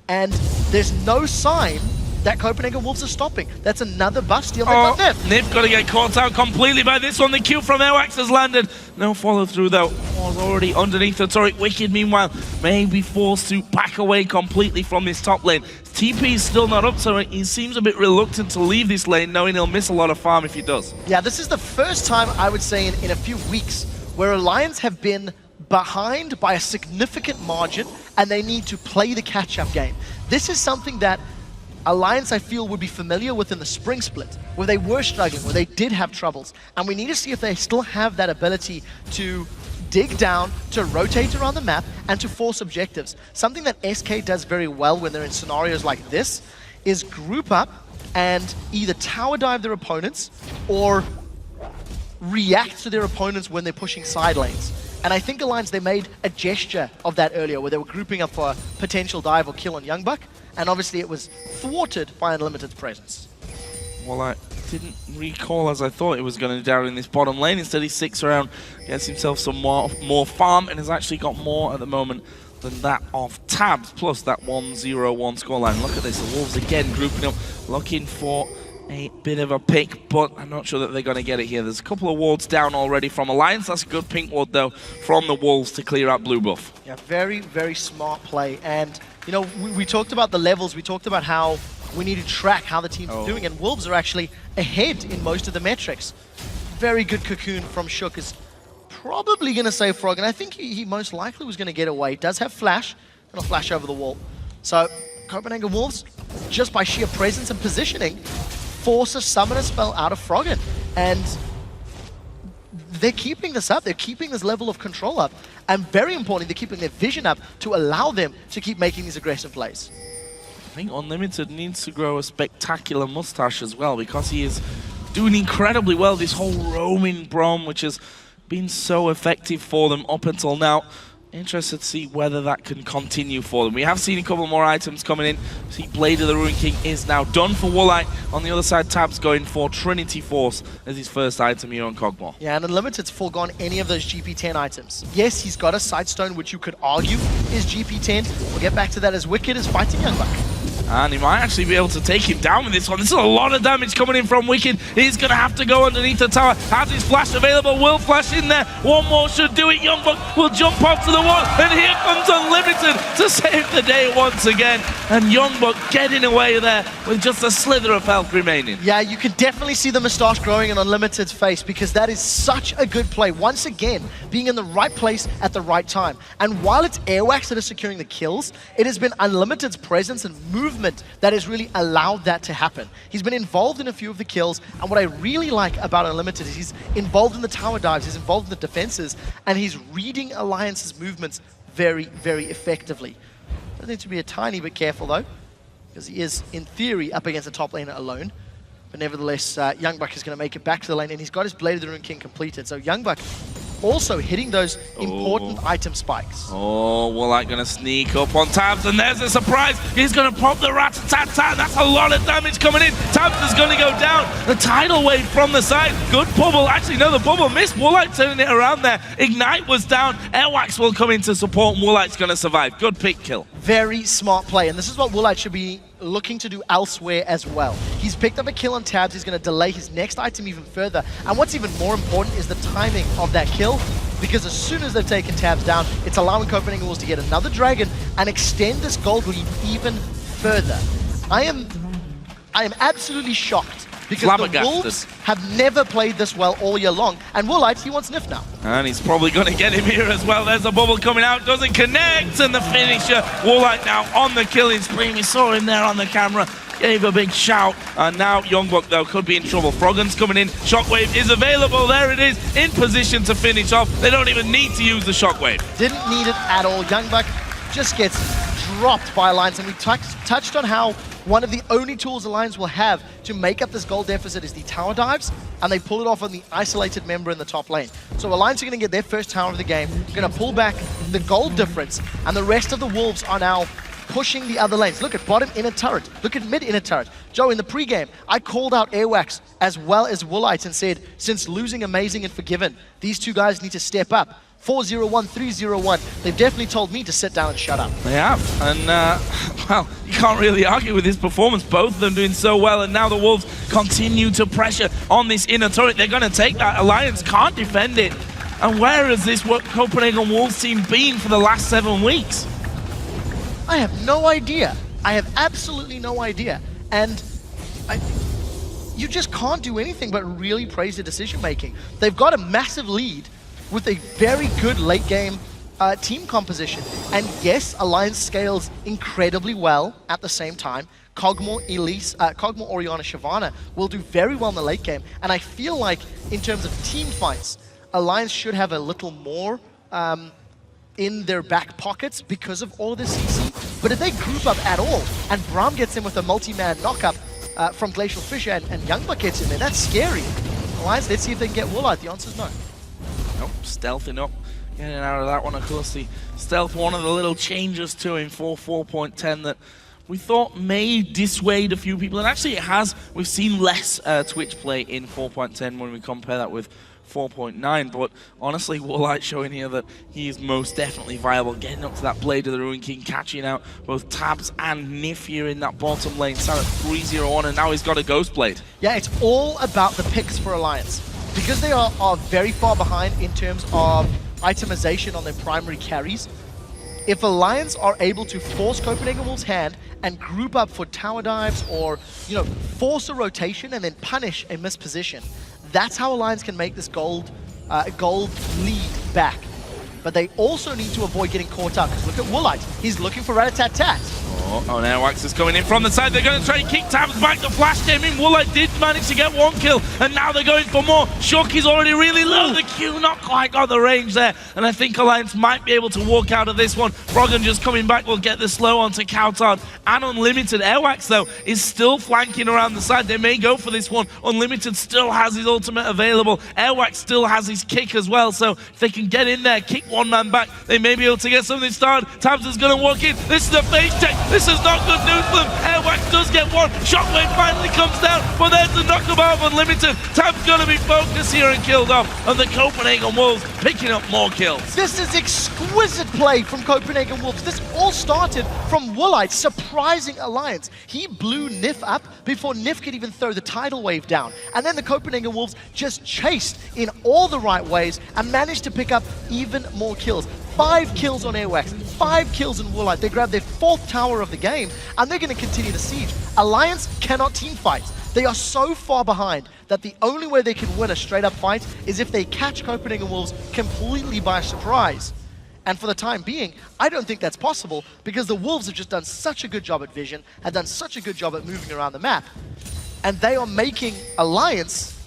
and there's no sign that Copenhagen Wolves are stopping. That's another bus steal. They've got Nif. Nif got to get caught out completely by this one. The Q from Airwax has landed. No follow through though. Was already underneath the turret. Wicked, meanwhile, may be forced to back away completely from this top lane. TP is still not up, so he seems a bit reluctant to leave this lane, knowing he'll miss a lot of farm if he does. Yeah, this is the first time, I would say, in a few weeks where Alliance have been behind by a significant margin and they need to play the catch-up game. This is something that Alliance, I feel, would be familiar with in the spring split, where they were struggling, where they did have troubles. And we need to see if they still have that ability to dig down, to rotate around the map, and to force objectives. Something that SK does very well when they're in scenarios like this is group up and either tower dive their opponents or react to their opponents when they're pushing side lanes. And I think Alliance, they made a gesture of that earlier, where they were grouping up for a potential dive or kill on Youngbuck, and obviously it was thwarted by Unlimited's presence. Well, I didn't recall as I thought it was going to down in this bottom lane. Instead, he sticks around, gets himself some more farm, and has actually got more at the moment than that of Tabs, plus that 1-0-1 scoreline. Look at this, the Wolves again grouping up, looking for a bit of a pick, but I'm not sure that they're going to get it here. There's a couple of wards down already from Alliance. That's a good pink ward, though, from the Wolves to clear out blue buff. Yeah, very, very smart play. And, you know, we talked about the levels. We talked about how we need to track how the teams are doing, and Wolves are actually ahead in most of the metrics. Very good cocoon from Shook is probably going to save Frog, and I think he most likely was going to get away. He does have flash, and a flash over the wall. So, Copenhagen Wolves, just by sheer presence and positioning, force a summoner spell out of Froggen. And they're keeping this up. They're keeping this level of control up. And very importantly, they're keeping their vision up to allow them to keep making these aggressive plays. I think Unlimited needs to grow a spectacular mustache as well, because he is doing incredibly well. This whole roaming Braum, which has been so effective for them up until now. Interested to see whether that can continue for them. We have seen a couple more items coming in. See, Blade of the Ruin King is now done for Woolite. On the other side, Tab's going for Trinity Force as his first item here on Kog'Maw. Yeah, and Unlimited's foregone any of those GP10 items. Yes, he's got a Sightstone, which you could argue is GP10. We'll get back to that as Wicked is fighting Youngbuck. And he might actually be able to take him down with this one. This is a lot of damage coming in from Wicked. He's going to have to go underneath the tower. Has his flash available, will flash in there. One more should do it. Youngbuck will jump off to the wall. And here comes Unlimited to save the day once again. And Youngbuck getting away there with just a slither of health remaining. Yeah, you can definitely see the moustache growing in Unlimited's face, because that is such a good play. Once again, being in the right place at the right time. And while it's Airwax that is securing the kills, it has been Unlimited's presence and movement that has really allowed that to happen. He's been involved in a few of the kills, and what I really like about Unlimited is he's involved in the tower dives, he's involved in the defenses, and he's reading Alliance's movements very, very effectively. Does need to be a tiny bit careful though, because he is, in theory, up against the top laner alone. But nevertheless, Youngbuck is going to make it back to the lane, and he's got his Blade of the Ruin King completed. So Youngbuck also hitting those important item spikes. Oh, Woolite going to sneak up on Tabs, and there's a surprise. He's going to pop the rat-a-tat-tat. That's a lot of damage coming in. Tabs is going to go down. The tidal wave from the side. Good bubble. Actually, no, the bubble missed. Woolite turning it around there. Ignite was down. Airwax will come in to support, and Woolite's going to survive. Good pick kill. Very smart play, and this is what Woolite should be looking to do elsewhere as well. He's picked up a kill on Tabs. He's going to delay his next item even further. And what's even more important is the timing of that kill, because as soon as they've taken Tabs down, it's allowing Copenhagen Wolves to get another dragon and extend this gold lead even further. I am absolutely shocked, because the Wolves have never played this well all year long. And Woolite, he wants Nif now. And he's probably going to get him here as well. There's a bubble coming out, doesn't connect, and the finisher. Woolite now on the killing spree. We saw him there on the camera, gave a big shout, and now Youngbuck, though, could be in trouble. Froggen's coming in, Shockwave is available, there it is, in position to finish off. They don't even need to use the Shockwave. Didn't need it at all. Youngbuck just gets dropped by Alliance, and we touched on how one of the only tools Alliance will have to make up this gold deficit is the tower dives, and they pull it off on the isolated member in the top lane. So Alliance are going to get their first tower of the game, going to pull back the gold difference, and the rest of the Wolves are now pushing the other lanes. Look at bottom inner turret. Look at mid inner turret. Joe, in the pregame, I called out Airwax as well as Woolite and said, since losing Amazing and Forgiven, these two guys need to step up. 4-0-1, 3-0-1. They've definitely told me to sit down and shut up. They have, and well, you can't really argue with his performance. Both of them doing so well, and now the Wolves continue to pressure on this inner turret. They're going to take that. Alliance can't defend it. And where has this Copenhagen Wolves team been for the last 7 weeks? I have no idea. I have absolutely no idea. And you just can't do anything but really praise the decision making. They've got a massive lead with a very good late game team composition. And yes, Alliance scales incredibly well at the same time. Kog'Maw, Elise, Kog'Maw, Orianna, Shyvana will do very well in the late game. And I feel like in terms of team fights, Alliance should have a little more in their back pockets because of all this CC. But if they group up at all, and Braum gets in with a multi-man knockup from Glacial Fissure and Youngbuck gets in there, that's scary. Alliance, let's see if they can get Woolite. The answer's no. Nope, stealthing up, getting out of that one. Of course, the stealth, one of the little changes to him for 4.10 that we thought may dissuade a few people. And actually it has. We've seen less Twitch play in 4.10 when we compare that with 4.9, but honestly, Woolite showing here that he is most definitely viable, getting up to that Blade of the Ruin King, catching out both Tabs and Nif here in that bottom lane, sat at 3-0-1, and now he's got a Ghost Blade. Yeah, it's all about the picks for Alliance. Because they are very far behind in terms of itemization on their primary carries, if Alliance are able to force Copenhagen Wolves' hand and group up for tower dives or, you know, force a rotation and then punish a misposition, that's how Alliance can make this gold lead back. But they also need to avoid getting caught up. Because look at Woolite. He's looking for Rat-a-tat-tat. Oh, now Wax is coming in from the side. They're going to try and kick Tabs back. The flash came in. Woolite did manage to get 1 kill, and now they're going for more. Shook is already really low. The Q not quite got the range there, and I think Alliance might be able to walk out of this one. Froggen just coming back will get the slow onto Kautarn. And Unlimited. Airwax, though, is still flanking around the side. They may go for this one. Unlimited still has his ultimate available. Airwax still has his kick as well, so if they can get in there, kick one man back, they may be able to get something started. Tabs is going to walk in. This is a face check. This is not good news for them. Airwax does get one. Shockwave finally comes down, but there's the knock out of Unlimited. Tab's going to be focused here and killed off, and the Copenhagen Wolves picking up more kills. This is exquisite play from Copenhagen Wolves. This all started from Woolite surprising Alliance. He blew Nif up before Nif could even throw the tidal wave down. And then the Copenhagen Wolves just chased in all the right ways and managed to pick up even more kills. 5 kills on Airwax, 5 kills in Woolite. They grabbed their 4th tower of the game, and they're going to continue the siege. Alliance cannot team fight. They are so far behind that the only way they can win a straight-up fight is if they catch Copenhagen Wolves completely by surprise. And for the time being, I don't think that's possible because the Wolves have just done such a good job at vision, have done such a good job at moving around the map, and they are making Alliance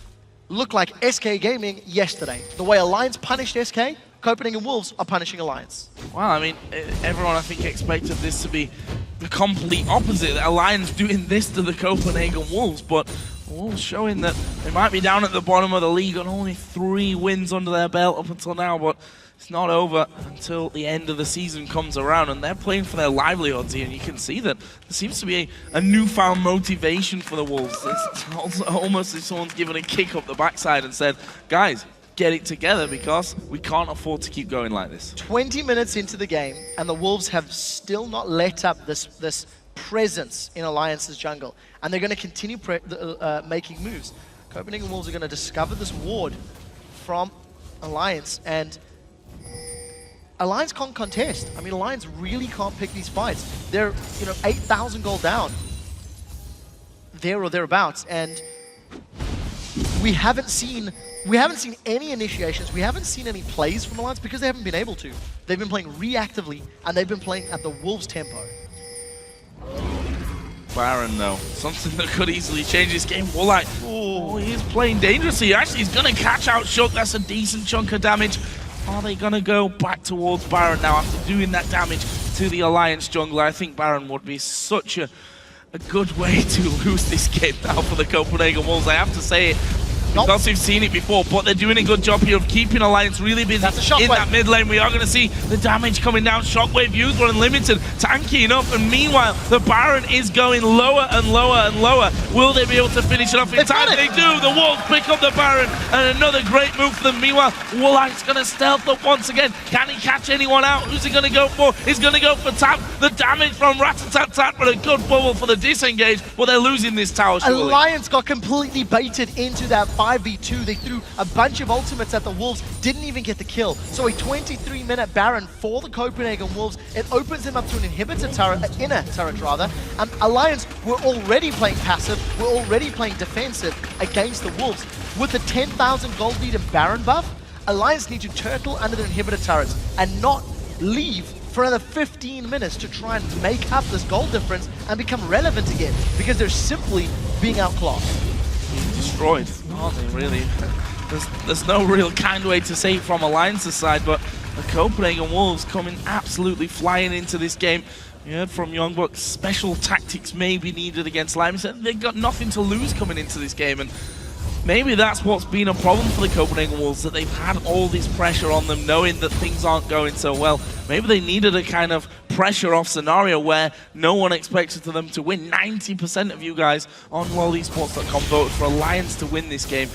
look like SK Gaming yesterday. The way Alliance punished SK, Copenhagen Wolves are punishing Alliance. Well, I mean, everyone I think expected this to be the complete opposite. Alliance doing this to the Copenhagen Wolves, but Wolves showing that they might be down at the bottom of the league on only 3 wins under their belt up until now, but it's not over until the end of the season comes around, and they're playing for their livelihoods here, and you can see that there seems to be a newfound motivation for the Wolves. It's almost as someone's given a kick up the backside and said, guys, get it together because we can't afford to keep going like this. 20 minutes into the game, and the Wolves have still not let up this presence in Alliance's jungle, and they're going to continue making moves. Copenhagen Wolves are going to discover this ward from Alliance, and Alliance can't contest. I mean, Alliance really can't pick these fights. They're, 8,000 gold down, there or thereabouts, and we haven't seen any initiations. We haven't seen any plays from Alliance because they haven't been able to. They've been playing reactively, and they've been playing at the Wolves' tempo. Baron, though, something that could easily change this game. Woolite, oh, he's playing dangerously. Actually, he's going to catch out Shook. That's a decent chunk of damage. Are they going to go back towards Baron now after doing that damage to the Alliance jungler? I think Baron would be such a good way to lose this game now for the Copenhagen Wolves. I have to say it. because we've seen it before, but they're doing a good job here of keeping Alliance really busy in that mid lane. We are going to see the damage coming down. Shockwave used for Unlimited, tanking up, and meanwhile, the Baron is going lower and lower and lower. Will they be able to finish it off in time? They do. The Wolves pick up the Baron, and another great move for them. Meanwhile, Woolite's going to stealth up once again. Can he catch anyone out? Who's he going to go for? He's going to go for Tap. The damage from Rat-a-tat-tat, but a good bubble for the disengage, but they're losing this tower, surely. Alliance got completely baited into that 5v2. They threw a bunch of ultimates at the Wolves, didn't even get the kill. So a 23-minute Baron for the Copenhagen Wolves. It opens them up to an inhibitor turret, inner turret rather. Alliance were already playing passive, were already playing defensive against the Wolves. With the 10,000 gold lead and Baron buff, Alliance need to turtle under the inhibitor turrets and not leave for another 15 minutes to try and make up this goal difference and become relevant again, because they're simply being outclassed. Destroyed, aren't they, really? There's no real kind way to say it from Alliance's side, but the Copenhagen Wolves coming absolutely flying into this game. You heard from Youngbuck, special tactics may be needed against Lime. They've got nothing to lose coming into this game, and maybe that's what's been a problem for the Copenhagen Wolves, that they've had all this pressure on them, knowing that things aren't going so well. Maybe they needed a kind of pressure-off scenario where no one expected them to win. 90% of you guys on worldesports.com voted for Alliance to win this game.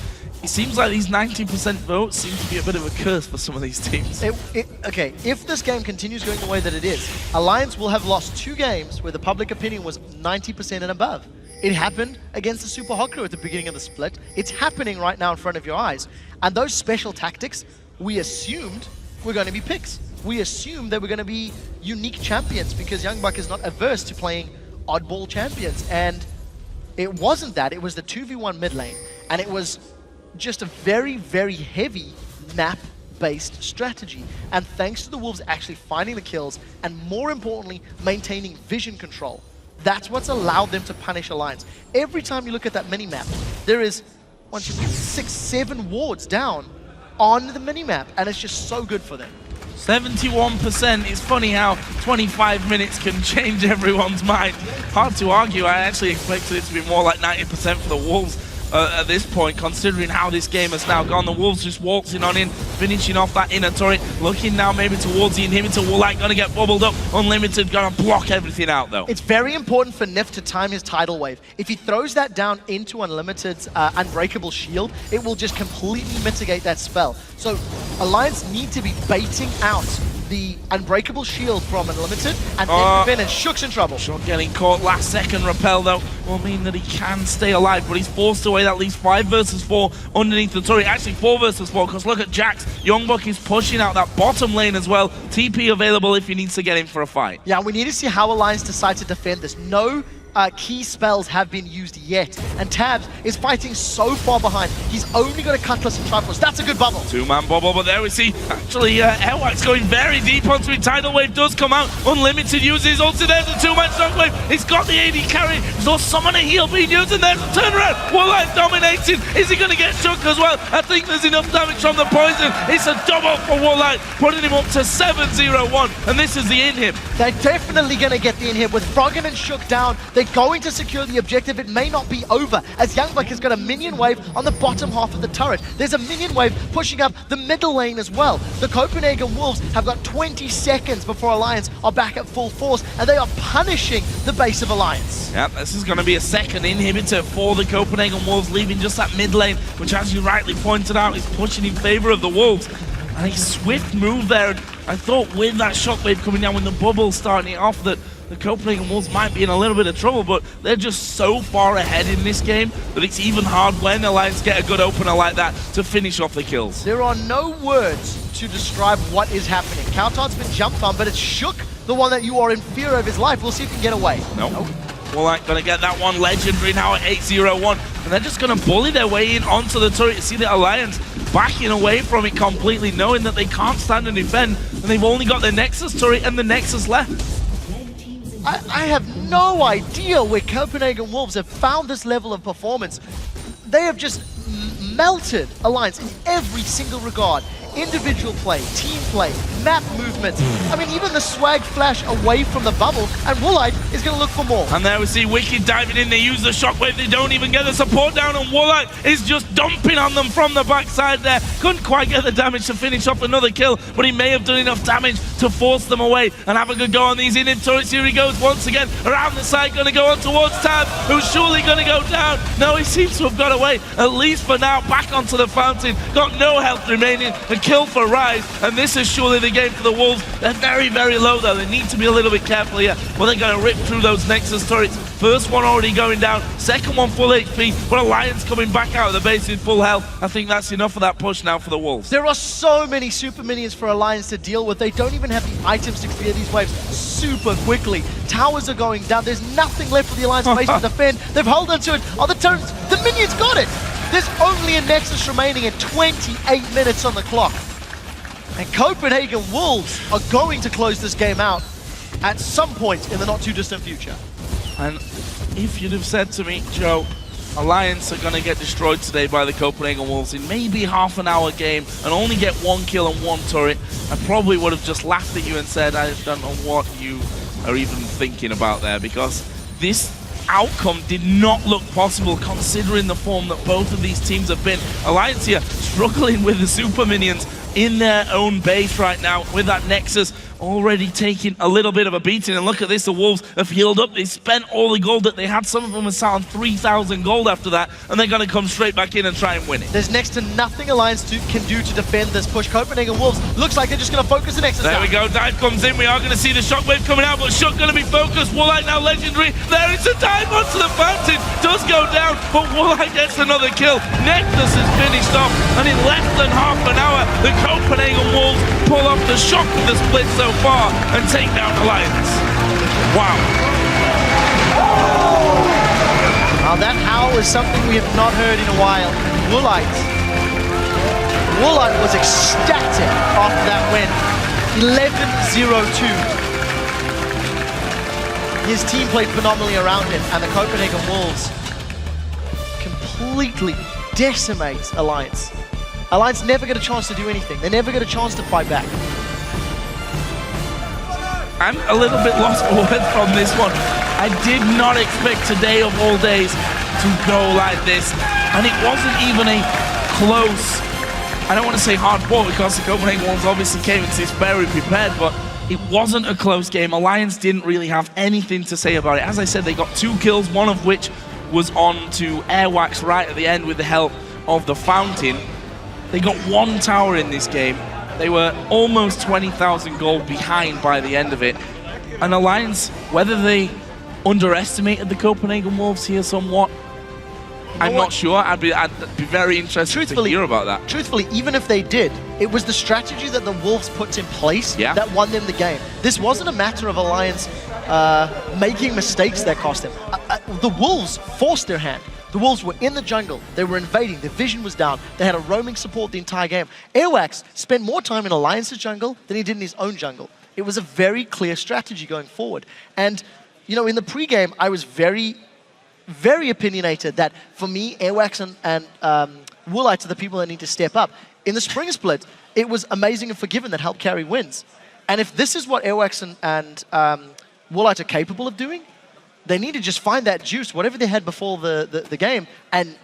It seems like these 90% votes seem to be a bit of a curse for some of these teams. Okay, if this game continues going the way that it is, Alliance will have lost 2 games where the public opinion was 90% and above. It happened against the Super Hot Crew at the beginning of the split. It's happening right now in front of your eyes. And those special tactics, we assumed were going to be picks. We assumed they were going to be unique champions, because Youngbuck is not averse to playing oddball champions. And it wasn't that. It was the 2v1 mid lane. And it was just a very, very heavy map-based strategy. And thanks to the Wolves actually finding the kills, and more importantly, maintaining vision control, that's what's allowed them to punish Alliance. Every time you look at that mini-map, there is 1, 2, 3, 6, 7 wards down on the mini-map, and it's just so good for them. 71%. It's funny how 25 minutes can change everyone's mind. Hard to argue. I actually expected it to be more like 90% for the Wolves at this point, considering how this game has now gone. The Wolves just waltzing on in, finishing off that inner turret, looking now maybe towards the inhibitor. Woolite gonna get bubbled up. Unlimited gonna block everything out though. It's very important for Nif to time his tidal wave. If he throws that down into Unlimited's unbreakable shield, it will just completely mitigate that spell. So Alliance need to be baiting out the unbreakable shield from Unlimited, and then prevent, and Shook's in trouble. Shook getting caught last second. Repel though will mean that he can stay alive, but he's forced away at least 5 versus 4 underneath the turret. Actually 4 versus 4, because look at Jax. Youngbuck is pushing out that bottom lane as well. TP available if he needs to get in for a fight. Yeah, we need to see how Alliance decide to defend this. No key spells have been used yet, and Tabs is fighting so far behind. He's only got a Cutlass and Triforce. That's a good bubble. 2-man bubble, but there we see actually Airwax going very deep onto it. Tidal Wave does come out. Unlimited uses ulti. There's the 2-man Shockwave. He's got the AD carry. So Summoner heal being used, and there's the turnaround. Woolite dominating. Is he going to get Shook as well? I think there's enough damage from the poison. It's a double for Woolite, putting him up to 7-0-1, and this is the inhib. They're definitely going to get the inhib. With Froggen and Shook down, they're going to secure the objective. It may not be over, as Youngbuck has got a minion wave on the bottom half of the turret. There's a minion wave pushing up the middle lane as well. The Copenhagen Wolves have got 20 seconds before Alliance are back at full force, and they are punishing the base of Alliance. Yep, this is going to be a second inhibitor for the Copenhagen Wolves, leaving just that mid lane, which, as you rightly pointed out, is pushing in favor of the Wolves. And a swift move there. I thought with that shockwave coming down, when the bubble starting it off, that the Copenhagen Wolves might be in a little bit of trouble, but they're just so far ahead in this game that it's even hard when Alliance get a good opener like that to finish off the kills. There are no words to describe what is happening. Countard's been jumped on, but it's Shook, the one that you are in fear of his life. We'll see if he can get away. Nope. Woolite gonna get that one. Legendary now at 8-0-1, and they're just gonna bully their way in onto the turret. You see the Alliance backing away from it completely, knowing that they can't stand and defend, and they've only got the Nexus turret and the Nexus left. I have no idea where Copenhagen Wolves have found this level of performance. They have just melted Alliance in every single regard. Individual play, team play, map movement. I mean, even the swag flash away from the bubble, and Woolite is going to look for more. And there we see Wicked diving in. They use the shockwave. They don't even get the support down, and Woolite is just dumping on them from the backside there. Couldn't quite get the damage to finish off another kill, but he may have done enough damage to force them away and have a good go on these in turrets. Here he goes once again around the side, going to go on towards Tab, who's surely going to go down. No, he seems to have got away, at least for now. Back onto the fountain, got no health remaining. A kill for Rise, and this is surely the game for the Wolves. They're very, very low though. They need to be a little bit careful here. Well, they're going to rip through those Nexus turrets. First one already going down, second one full HP, but Alliance coming back out of the base in full health. I think that's enough of that push now for the Wolves. There are so many super minions for Alliance to deal with. They don't even have the items to clear these waves super quickly. Towers are going down. There's nothing left for the Alliance base to defend. They've held onto it. Oh, the turrets, the minions got it. There's only a Nexus remaining at 28 minutes on the clock. And Copenhagen Wolves are going to close this game out at some point in the not too distant future. And if you'd have said to me, Joe, Alliance are going to get destroyed today by the Copenhagen Wolves in maybe half an hour game and only get one kill and one turret, I probably would have just laughed at you and said, I don't know what you are even thinking about there, because this outcome did not look possible considering the form that both of these teams have been. Alliance here struggling with the super minions in their own base right now with that Nexus already taking a little bit of a beating. And look at this, the Wolves have healed up. They spent all the gold that they had. Some of them are sat on 3,000 gold after that, and they're going to come straight back in and try and win it. There's next to nothing Alliance can do to defend this push. Copenhagen Wolves looks like they're just going to focus the Nexus. There we go, dive comes in. We are going to see the shockwave coming out, but Shock going to be focused. Woolite now legendary. There is a dive onto the fountain. Does go down, but Woolite gets another kill. Nexus is finished off, and in less than half an hour, the Copenhagen Wolves pull off the shock of the split so far and take down Alliance. Wow. Now that howl is something we have not heard in a while. Woolite was ecstatic after that win. 11-0-2. His team played phenomenally around him, and the Copenhagen Wolves completely decimate Alliance. Alliance never get a chance to do anything. They never get a chance to fight back. I'm a little bit lost for words from this one. I did not expect today of all days to go like this. And it wasn't even a close, I don't want to say hard fought, because the Copenhagen Wolves obviously came into this very prepared, but it wasn't a close game. Alliance didn't really have anything to say about it. As I said, they got 2 kills, one of which was on to Airwax right at the end with the help of the Fountain. They got 1 tower in this game. They were almost 20,000 gold behind by the end of it. And Alliance, whether they underestimated the Copenhagen Wolves here somewhat, I'm not sure. I'd be very interested to hear about that. Truthfully, even if they did, it was the strategy that the Wolves put in place that won them the game. This wasn't a matter of Alliance making mistakes that cost them. The Wolves forced their hand. The Wolves were in the jungle, they were invading, their vision was down, they had a roaming support the entire game. Airwax spent more time in Alliance's jungle than he did in his own jungle. It was a very clear strategy going forward. And, you know, in the pregame, I was very opinionated that, for me, Airwax and Woolite are the people that need to step up. In the spring split, it was Amazing and Forgiven that helped carry wins. And if this is what Airwax and Woolite are capable of doing, they need to just find that juice, whatever they had before the game, and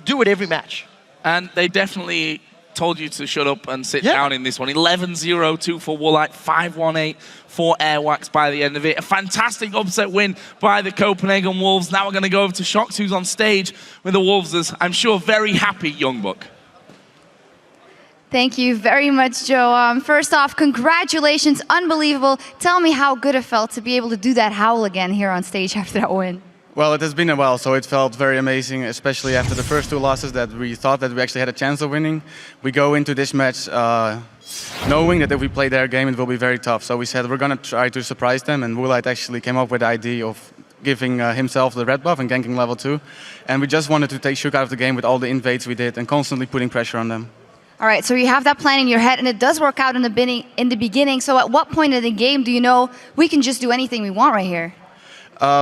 do it every match. And they definitely told you to shut up and sit down in this one. 11-0-2 for Woolite, 5-1-8 for Airwax by the end of it. A fantastic upset win by the Copenhagen Wolves. Now we're going to go over to Shox, who's on stage with the Wolves, as I'm sure very happy young buck. Thank you very much, Joe. First off, congratulations, unbelievable. Tell me how good it felt to be able to do that howl again here on stage after that win. Well, it has been a while, so it felt very amazing, especially after the first 2 losses that we thought that we actually had a chance of winning. We go into this match knowing that if we play their game, it will be very tough. So we said we're going to try to surprise them, and Woolite actually came up with the idea of giving himself the red buff and ganking level 2. And we just wanted to take Shook out of the game with all the invades we did and constantly putting pressure on them. All right, so you have that plan in your head, and it does work out in the beginning. So at what point in the game do you know we can just do anything we want right here?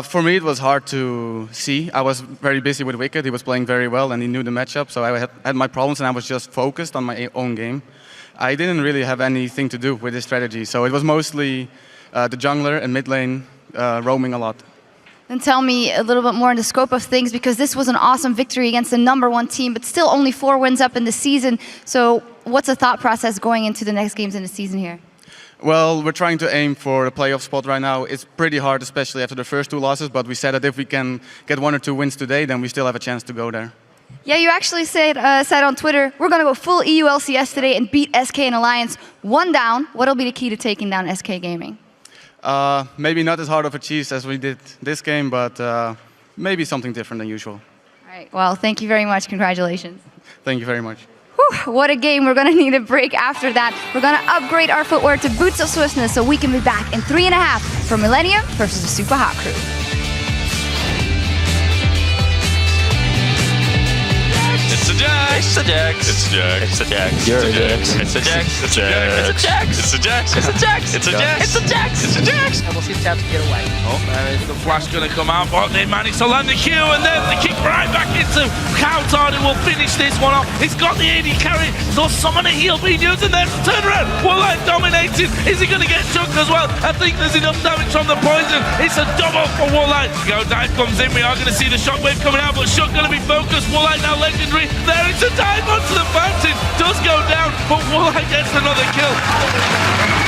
For me, it was hard to see. I was very busy with Wicked. He was playing very well, and he knew the matchup. So I had my problems, and I was just focused on my own game. I didn't really have anything to do with this strategy, so it was mostly the jungler and mid lane roaming a lot. Then tell me a little bit more on the scope of things, because this was an awesome victory against the #1 team, but still only 4 wins up in the season. So what's the thought process going into the next games in the season here? Well, we're trying to aim for the playoff spot right now. It's pretty hard, especially after the first 2 losses, but we said that if we can get 1 or 2 wins today, then we still have a chance to go there. Yeah, you actually said on Twitter, we're going to go full EU LCS today and beat SK and Alliance 1 down. What'll be the key to taking down SK Gaming? Maybe not as hard of a cheese as we did this game, but maybe something different than usual. All right, well, thank you very much. Congratulations. Thank you very much. Whew, what a game. We're going to need a break after that. We're going to upgrade our footwear to Boots of Swiftness so we can be back in 3.5 for Millennium versus the Super Hot Crew. It's a Jax. It's a Jax. It's a Jax. It's a Jax. You're a Jax. It's a Jax. It's a Jax. It's a Jax. It's a Jax. It's a Jax. It's a Jax. It's a Jax. And we'll see if Tabs can get away. Oh, there is the flash going to come out, but they manage to land the Q, and then the kick right back into Counter, and will finish this one off. It's got the AD carry, so summon a heal being used, and then turn around. Woolite dominated. Is he going to get chucked as well? I think there's enough damage from the poison. It's a double for Woolite. Go dive comes in. We are going to see the shockwave coming out, but Shock going to be focused. Woolite now legendary. There it's a dive onto the fountain. Does go down, but Woolite gets another kill.